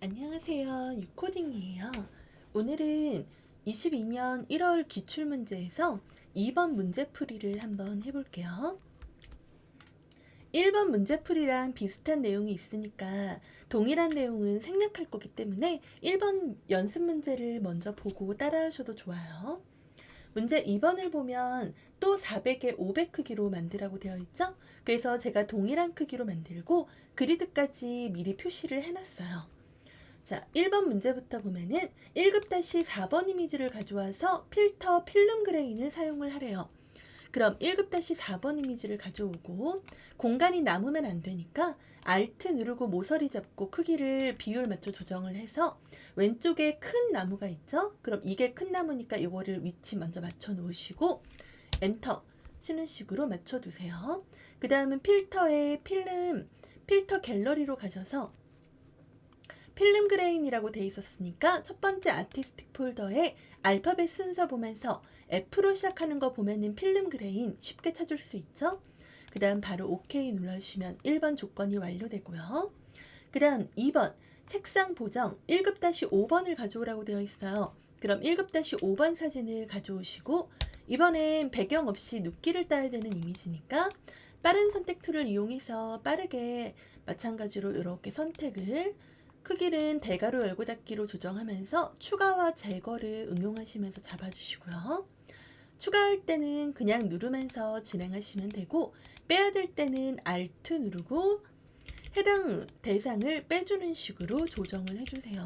안녕하세요. 유코딩이에요. 오늘은 22년 1월 기출문제에서 2번 문제풀이를 한번 해볼게요. 1번 문제풀이랑 비슷한 내용이 있으니까 동일한 내용은 생략할 거기 때문에 1번 연습 문제를 먼저 보고 따라하셔도 좋아요. 문제 2번을 보면 또 400에 500 크기로 만들라고 되어 있죠? 그래서 제가 동일한 크기로 만들고 그리드까지 미리 표시를 해놨어요. 자, 1번 문제부터 보면은 1급-4번 이미지를 가져와서 필터 필름 그레인을 사용을 하래요. 그럼 1급-4번 이미지를 가져오고 공간이 남으면 안 되니까 Alt 누르고 모서리 잡고 크기를 비율 맞춰 조정을 해서 왼쪽에 큰 나무가 있죠? 그럼 이게 큰 나무니까 이거를 위치 먼저 맞춰 놓으시고 엔터 치는 식으로 맞춰 두세요. 그 다음은 필터에 필터 갤러리로 가셔서 필름 그레인이라고 돼 있었으니까 첫 번째 아티스틱 폴더에 알파벳 순서 보면서 F로 시작하는 거 보면은 필름 그레인 쉽게 찾을 수 있죠? 그 다음 바로 OK 눌러주시면 1번 조건이 완료되고요. 그 다음 2번 색상 보정 1급-5번을 가져오라고 되어 있어요. 그럼 1급-5번 사진을 가져오시고 이번엔 배경 없이 눕기를 따야 되는 이미지니까 빠른 선택 툴을 이용해서 빠르게 마찬가지로 이렇게 선택을 크기는 대괄호 열고 닫기로 조정하면서 추가와 제거를 응용하시면서 잡아주시고요. 추가할 때는 그냥 누르면서 진행하시면 되고 빼야 될 때는 Alt 누르고 해당 대상을 빼주는 식으로 조정을 해주세요.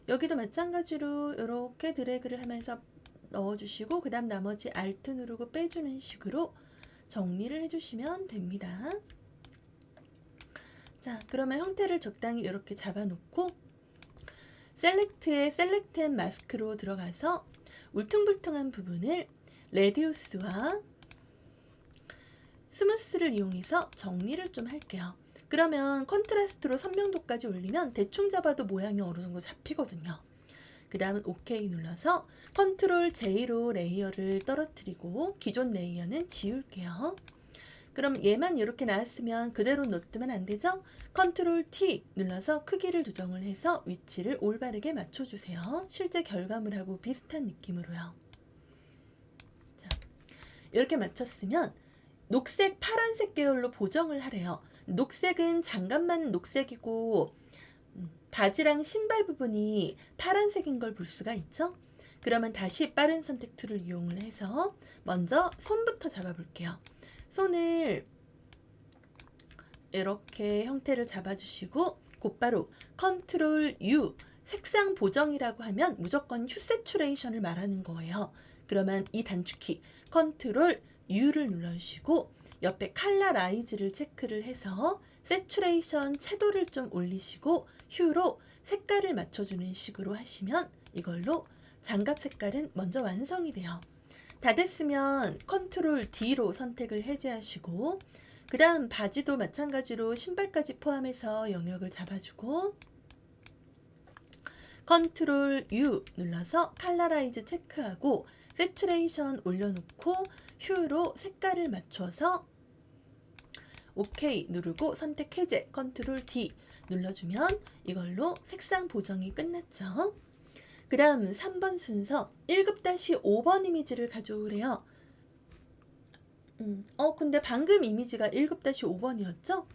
여기도 마찬가지로 이렇게 드래그를 하면서 넣어주시고 그 다음 나머지 Alt 누르고 빼주는 식으로 정리를 해주시면 됩니다. 자, 그러면 형태를 적당히 이렇게 잡아놓고 셀렉트에 셀렉트 앤 마스크로 들어가서 울퉁불퉁한 부분을 레디우스와 스무스를 이용해서 정리를 좀 할게요. 그러면 컨트라스트로 선명도까지 올리면 대충 잡아도 모양이 어느 정도 잡히거든요. 그 다음은 OK 눌러서 컨트롤 J로 레이어를 떨어뜨리고 기존 레이어는 지울게요. 그럼 얘만 이렇게 나왔으면 그대로 놔두면 안 되죠? 컨트롤 T 눌러서 크기를 조정을 해서 위치를 올바르게 맞춰주세요. 실제 결과물하고 비슷한 느낌으로요. 자, 이렇게 맞췄으면 녹색, 파란색 계열로 보정을 하래요. 녹색은 장갑만 녹색이고 바지랑 신발 부분이 파란색인 걸 볼 수가 있죠? 그러면 다시 빠른 선택 툴을 이용을 해서 먼저 손부터 잡아볼게요. 손을 이렇게 형태를 잡아주시고 곧바로 컨트롤 U 색상 보정이라고 하면 무조건 휴 세츄레이션을 말하는 거예요. 그러면 이 단축키 컨트롤 U를 눌러주시고 옆에 칼라 라이즈를 체크를 해서 세츄레이션 채도를 좀 올리시고 휴로 색깔을 맞춰주는 식으로 하시면 이걸로 장갑 색깔은 먼저 완성이 돼요. 다 됐으면 컨트롤 D로 선택을 해제하시고 그 다음 바지도 마찬가지로 신발까지 포함해서 영역을 잡아주고 컨트롤 U 눌러서 칼라라이즈 체크하고 세츄레이션 올려놓고 휴로 색깔을 맞춰서 OK 누르고 선택 해제 컨트롤 D 눌러주면 이걸로 색상 보정이 끝났죠. 그 다음 3번 순서 1급-5번 이미지를 가져오래요. 근데 방금 이미지가 1급-5번이었죠?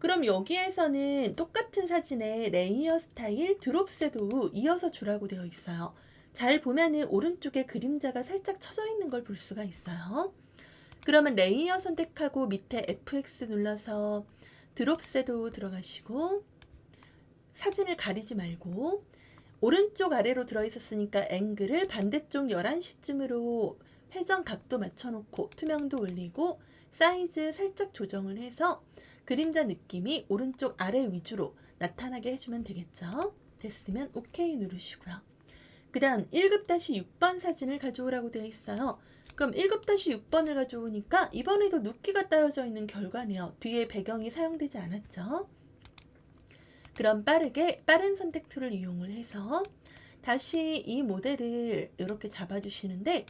그럼 여기에서는 똑같은 사진에 레이어 스타일, 드롭 섀도우 이어서 주라고 되어 있어요. 잘 보면은 오른쪽에 그림자가 살짝 쳐져 있는 걸 볼 수가 있어요. 그러면 레이어 선택하고 밑에 FX 눌러서 드롭 섀도우 들어가시고 사진을 가리지 말고 오른쪽 아래로 들어있었으니까 앵글을 반대쪽 11시쯤으로 회전 각도 맞춰놓고 투명도 올리고 사이즈 살짝 조정을 해서 그림자 느낌이 오른쪽 아래 위주로 나타나게 해주면 되겠죠. 됐으면 OK 누르시고요. 그 다음 1급-6번 사진을 가져오라고 되어 있어요. 그럼 1급-6번을 가져오니까 이번에도 눕기가 따여져 있는 결과네요. 뒤에 배경이 사용되지 않았죠. 그럼 빠른 선택 툴을 이용을 해서 다시 이 모델을 이렇게 잡아주시는데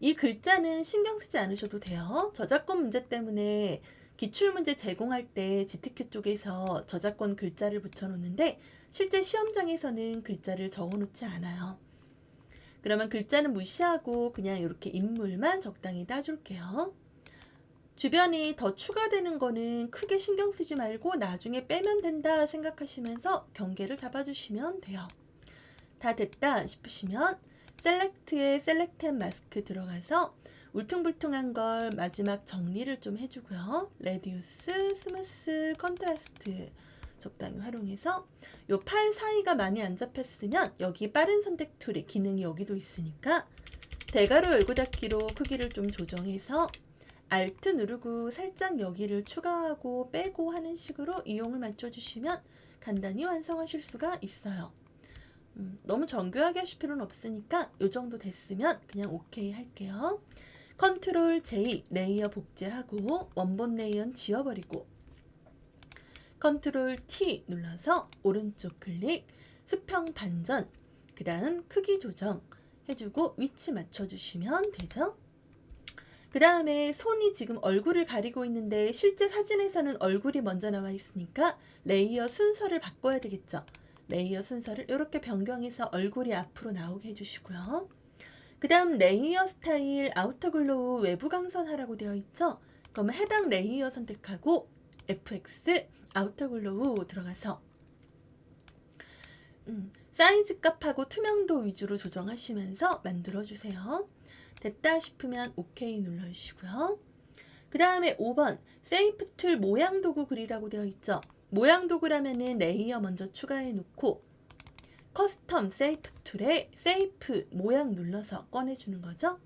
이 글자는 신경 쓰지 않으셔도 돼요. 저작권 문제 때문에 기출문제 제공할 때 GTQ 쪽에서 저작권 글자를 붙여놓는데 실제 시험장에서는 글자를 적어놓지 않아요. 그러면 글자는 무시하고 그냥 이렇게 인물만 적당히 따줄게요. 주변이 더 추가되는 거는 크게 신경 쓰지 말고 나중에 빼면 된다 생각하시면서 경계를 잡아주시면 돼요. 다 됐다 싶으시면 셀렉트에 셀렉트 앤 마스크 들어가서 울퉁불퉁한 걸 마지막 정리를 좀 해주고요. 레디우스, 스무스, 컨트라스트 적당히 활용해서 요 팔 사이가 많이 안 잡혔으면 여기 빠른 선택 툴의 기능이 여기도 있으니까 대괄호 열고 닫기로 크기를 좀 조정해서 Alt 누르고 살짝 여기를 추가하고 빼고 하는 식으로 이용을 맞춰주시면 간단히 완성하실 수가 있어요. 너무 정교하게 하실 필요는 없으니까 이 정도 됐으면 그냥 오케이 할게요. 컨트롤 J 레이어 복제하고 원본 레이어는 지워버리고 컨트롤 T 눌러서 오른쪽 클릭 수평 반전 그 다음 크기 조정 해주고 위치 맞춰주시면 되죠. 그 다음에 손이 지금 얼굴을 가리고 있는데 실제 사진에서는 얼굴이 먼저 나와 있으니까 레이어 순서를 바꿔야 되겠죠. 레이어 순서를 이렇게 변경해서 얼굴이 앞으로 나오게 해주시고요. 그 다음 레이어 스타일 아우터 글로우 외부 강선하라고 되어 있죠. 그러면 해당 레이어 선택하고 FX 아우터 글로우 들어가서 사이즈 값하고 투명도 위주로 조정하시면서 만들어주세요. 됐다 싶으면 OK 눌러주시고요. 그 다음에 5번 세이프 툴 모양 도구 그리라고 되어 있죠. 모양 도구라면은 레이어 먼저 추가해 놓고 커스텀 세이프 툴에 세이프 모양 눌러서 꺼내주는 거죠.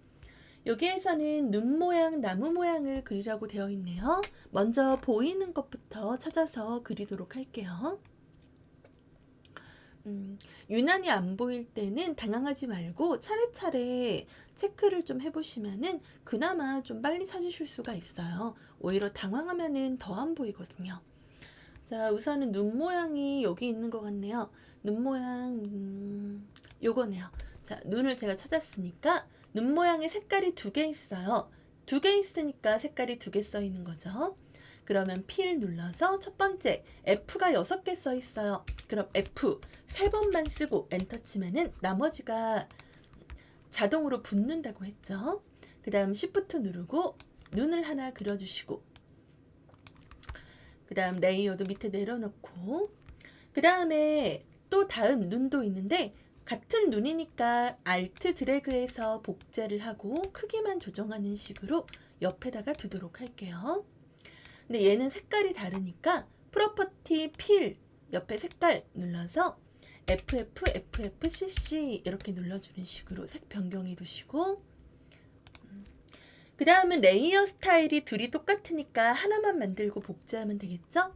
여기에서는 눈 모양, 나무 모양을 그리라고 되어 있네요. 먼저 보이는 것부터 찾아서 그리도록 할게요. 유난히 안 보일 때는 당황하지 말고 차례차례 체크를 좀 해보시면은 그나마 좀 빨리 찾으실 수가 있어요. 오히려 당황하면은 더 안 보이거든요. 자, 우선은 눈 모양이 여기 있는 것 같네요. 눈 모양, 요거네요. 자, 눈을 제가 찾았으니까 눈 모양의 색깔이 2개 있어요. 2개 있으니까 색깔이 2개 써 있는 거죠. 그러면 필 눌러서 첫 번째 F가 6개 써 있어요. 그럼 F 3번만 쓰고 엔터 치면은 나머지가 자동으로 붙는다고 했죠. 그 다음 Shift 누르고 눈을 하나 그려주시고 그 다음 레이어도 밑에 내려놓고 그 다음에 또 다음 눈도 있는데 같은 눈이니까 Alt 드래그해서 복제를 하고 크기만 조정하는 식으로 옆에다가 두도록 할게요. 근데 얘는 색깔이 다르니까 프로퍼티 필 옆에 색깔 눌러서 FFCC 이렇게 눌러주는 식으로 색 변경해 두시고 그 다음은 레이어 스타일이 둘이 똑같으니까 하나만 만들고 복제하면 되겠죠?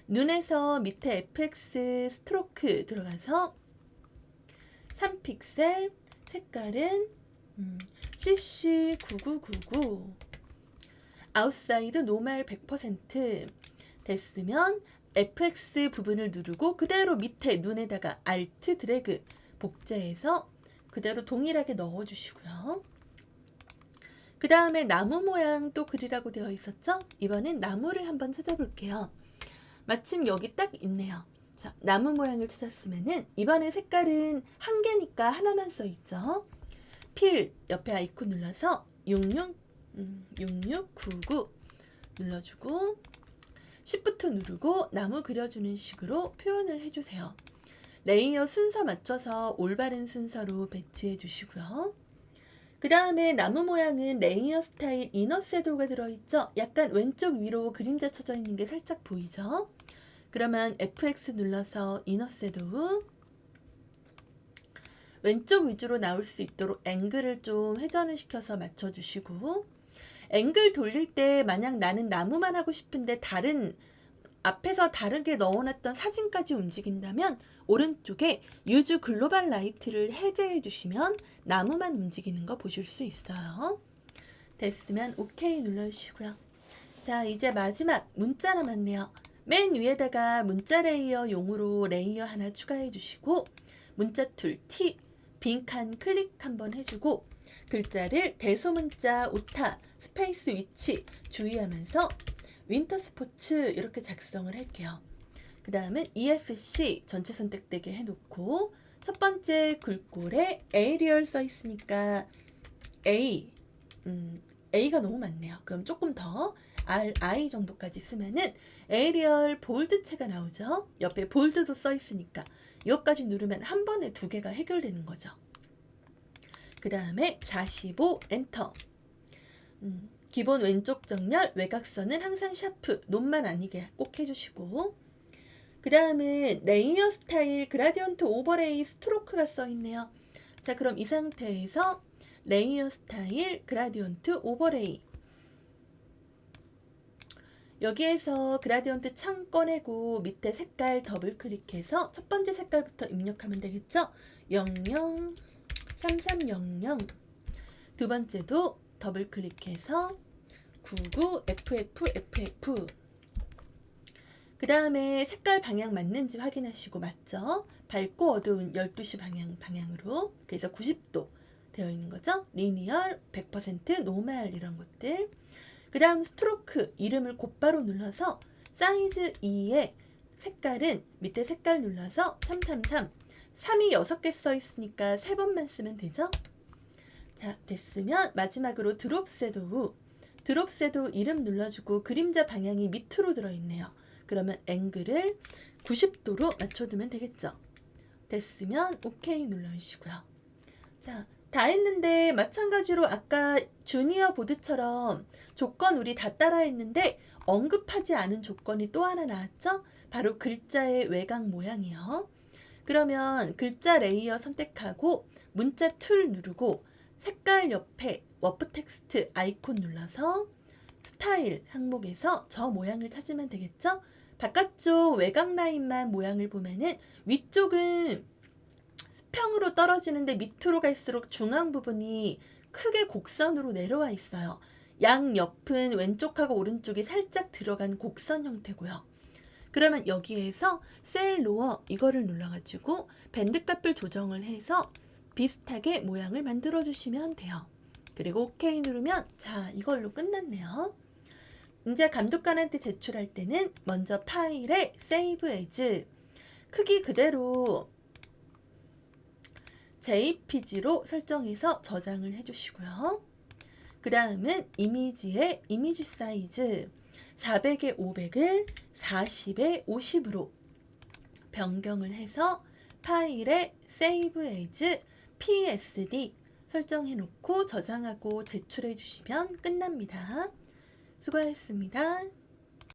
눈에서 밑에 FX 스트로크 들어가서 3픽셀 색깔은 CC9999 아웃사이드 노말 100% 됐으면 FX 부분을 누르고 그대로 밑에 눈에다가 Alt 드래그 복제해서 그대로 동일하게 넣어주시고요. 그 다음에 나무 모양 또 그리라고 되어 있었죠? 이번엔 나무를 한번 찾아볼게요. 마침 여기 딱 있네요. 자, 나무 모양을 찾았으면은 이번에 색깔은 한 개니까 하나만 써 있죠. 필 옆에 아이콘 눌러서 6699 눌러주고 Shift 누르고 나무 그려주는 식으로 표현을 해주세요. 레이어 순서 맞춰서 올바른 순서로 배치해 주시고요. 그 다음에 나무 모양은 레이어 스타일 이너 섀도우가 들어있죠. 약간 왼쪽 위로 그림자 쳐져 있는 게 살짝 보이죠. 그러면 FX 눌러서 이너 섀도우 왼쪽 위주로 나올 수 있도록 앵글을 좀 회전을 시켜서 맞춰주시고 앵글 돌릴 때 만약 나는 나무만 하고 싶은데 다른 앞에서 다르게 넣어놨던 사진까지 움직인다면 오른쪽에 Use 글로벌 라이트를 해제해 주시면 나무만 움직이는 거 보실 수 있어요. 됐으면 OK 눌러주시고요. 자, 이제 마지막 문자 남았네요. 맨 위에다가 문자 레이어 용으로 레이어 하나 추가해 주시고 문자 툴 T 빈칸 클릭 한번 해주고 글자를 대소문자 오타 스페이스 위치 주의하면서 윈터 스포츠 이렇게 작성을 할게요. 그 다음은 ESC 전체 선택되게 해놓고 첫 번째 글꼴에 에이리얼 써 있으니까 A가 너무 많네요. 그럼 조금 더 RI 정도까지 쓰면은 에이리얼 볼드체가 나오죠. 옆에 볼드도 써 있으니까 이것까지 누르면 한 번에 두 개가 해결되는 거죠. 그 다음에 45 엔터. 기본 왼쪽 정렬 외곽선은 항상 샤프 논만 아니게 꼭 해주시고, 그 다음은 레이어 스타일 그라디언트 오버레이 스트로크가 써 있네요. 자, 그럼 이 상태에서 레이어 스타일 그라디언트 오버레이, 여기에서 그라디언트 창 꺼내고 밑에 색깔 더블 클릭해서 첫 번째 색깔부터 입력하면 되겠죠. 003300. 두 번째도 더블 클릭해서 99FFFF. 그 다음에 색깔 방향 맞는지 확인하시고, 맞죠? 밝고 어두운 12시 방향으로, 그래서 90도 되어 있는 거죠. 리니얼, 100%, 노말 이런 것들. 그 다음 스트로크 이름을 곧바로 눌러서 사이즈 2에 색깔은 밑에 색깔 눌러서 333. 3이 6개 써 있으니까 3번만 쓰면 되죠. 자, 됐으면 마지막으로 드롭 섀도우. 드롭 섀도우 이름 눌러주고 그림자 방향이 밑으로 들어있네요. 그러면 앵글을 90도로 맞춰두면 되겠죠. 됐으면 OK 눌러주시고요. 자, 다 했는데 마찬가지로 아까 주니어 보드처럼 조건 우리 다 따라 했는데 언급하지 않은 조건이 또 하나 나왔죠? 바로 글자의 외곽 모양이요. 그러면 글자 레이어 선택하고 문자 툴 누르고 색깔 옆에 워프 텍스트 아이콘 눌러서 스타일 항목에서 저 모양을 찾으면 되겠죠? 바깥쪽 외곽 라인만 모양을 보면은 위쪽은 수평으로 떨어지는데 밑으로 갈수록 중앙 부분이 크게 곡선으로 내려와 있어요. 양 옆은 왼쪽하고 오른쪽이 살짝 들어간 곡선 형태고요. 그러면 여기에서 셀 로어 이거를 눌러가지고 밴드 값을 조정을 해서 비슷하게 모양을 만들어 주시면 돼요. 그리고 OK 누르면 자, 이걸로 끝났네요. 이제 감독관한테 제출할 때는 먼저 파일에 Save As 크기 그대로 JPG로 설정해서 저장을 해주시고요. 그 다음은 이미지의 이미지 사이즈 400에 500을 40에 50으로 변경을 해서 파일에 Save As PSD 설정해 놓고 저장하고 제출해 주시면 끝납니다. 수고하셨습니다.